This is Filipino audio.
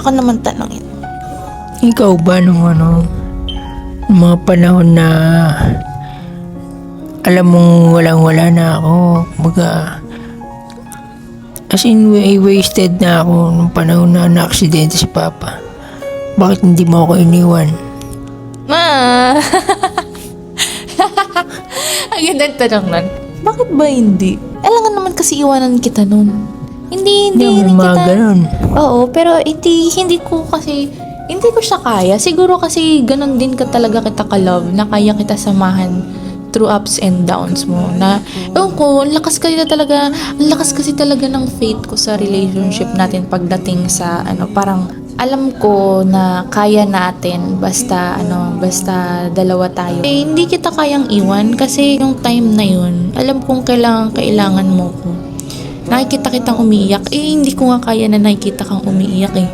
Ako naman tanongin. Ikaw ba nung nung mga panahon na alam mong walang-wala na ako, as in wasted na ako nung panahon na na-aksidente si Papa. Bakit hindi mo ako iniwan? Ma! Ang ganda ng tanong nun. Bakit ba hindi? Alangan naman kasi iwanan kita nun. Hindi Hindi mo mga kita. ganun. Oo, pero hindi ko siya kaya. Siguro kasi ganun din ka talaga kita ka-love, na kaya kita samahan through ups and downs mo. Na, ewan ko, ang lakas kasi talaga ng faith ko sa relationship natin pagdating sa, parang, alam ko na kaya natin basta dalawa tayo. Hindi kita kayang iwan kasi yung time na yun, alam kong kailangan mo ko. Nakikita kitang umiiyak. Hindi ko nga kaya na nakikita kang umiiyak eh.